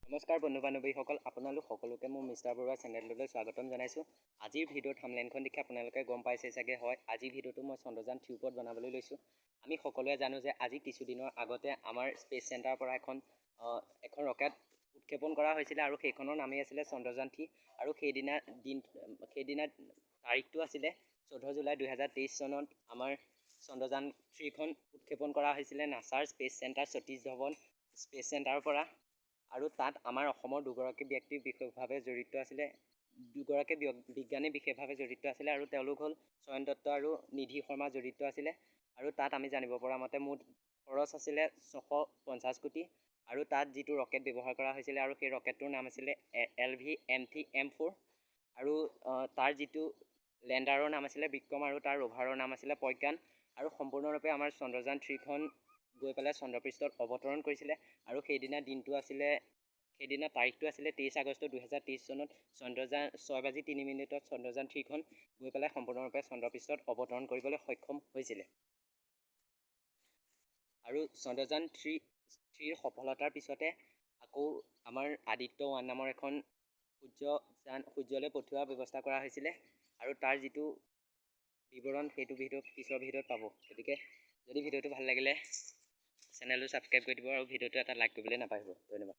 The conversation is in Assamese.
নমস্কাৰ বন্ধু বান্ধৱীসকল, আপোনালোক সকলোকে মোৰ মিষ্টাৰ বৰুৱা চেনেললৈ স্বাগতম জনাইছোঁ। আজিৰ ভিডিঅ'ত থাম্বনেইলখন দেখি আপোনালোকে গম পাইছে চাগে, হয় আজিৰ ভিডিঅ'টো মই চন্দ্ৰযান 3 ওপৰত বনাবলৈ লৈছোঁ। আমি সকলোৱে জানো যে আজি কিছুদিনৰ আগতে আমাৰ স্পেচ চেণ্টাৰৰ পৰা এখন ৰকেট উৎক্ষেপণ কৰা হৈছিলে আৰু সেইখনৰ নামেই আছিলে চন্দ্ৰযান 3। আৰু সেইদিনা তাৰিখটো আছিলে 14 জুলাই 2023 চনত আমাৰ চন্দ্ৰযান 3খন উৎক্ষেপণ কৰা হৈছিলে নাছাৰ space centre Satish Dhawan space চেণ্টাৰৰ পৰা। আৰু তাত আমাৰ অসমৰ দুগৰাকী ব্যক্তি বিশেষভাৱে জড়িত আছিলে, বিজ্ঞানী বিশেষভাৱে জড়িত আছিলে আৰু তেওঁলোক হ'ল চয়ন দত্ত আৰু নিধি শৰ্মা জড়িত আছিলে। আৰু তাত আমি জানিব পৰা মতে মুঠ খৰচ আছিলে 650 কোটি। আৰু তাত যিটো ৰকেট ব্যৱহাৰ কৰা হৈছিলে আৰু সেই ৰকেটটোৰ নাম আছিলে LV-MT-M4। আৰু তাৰ যিটো লেণ্ডাৰৰ নাম আছিলে বিক্ৰম আৰু তাৰ ৰোভাৰৰ নাম আছিলে প্ৰজ্ঞান। আৰু সম্পূৰ্ণৰূপে আমাৰ চন্দ্ৰযান 3খন গৈ পেলাই চন্দ্ৰপৃষ্ঠত অৱতৰণ কৰিছিলে। আৰু সেইদিনা তাৰিখটো আছিলে 23 আগষ্ট 2023 চনত চন্দ্ৰযান 6:03 চন্দ্ৰযান 3খন গৈ পেলাই সম্পূৰ্ণৰূপে চন্দ্ৰপৃষ্ঠত অৱতৰণ কৰিবলৈ সক্ষম হৈছিলে। আৰু চন্দ্ৰযান 3ৰ সফলতাৰ পিছতে আকৌ আমাৰ আদিত্য 1 নামৰ এখন সূৰ্যলৈ পঠিওৱাৰ ব্যৱস্থা কৰা হৈছিলে। আৰু তাৰ যিটো বিৱৰণ সেইটো পিছৰ ভিডিঅ'ত পাব। গতিকে যদি ভিডিঅ'টো ভাল লাগিলে চেনেলটো ছাবস্ক্ৰাইব কৰি দিব আৰু ভিডিঅ'টো এটা লাইক কৰিবলৈ নাপাহৰিব। ধন্যবাদ।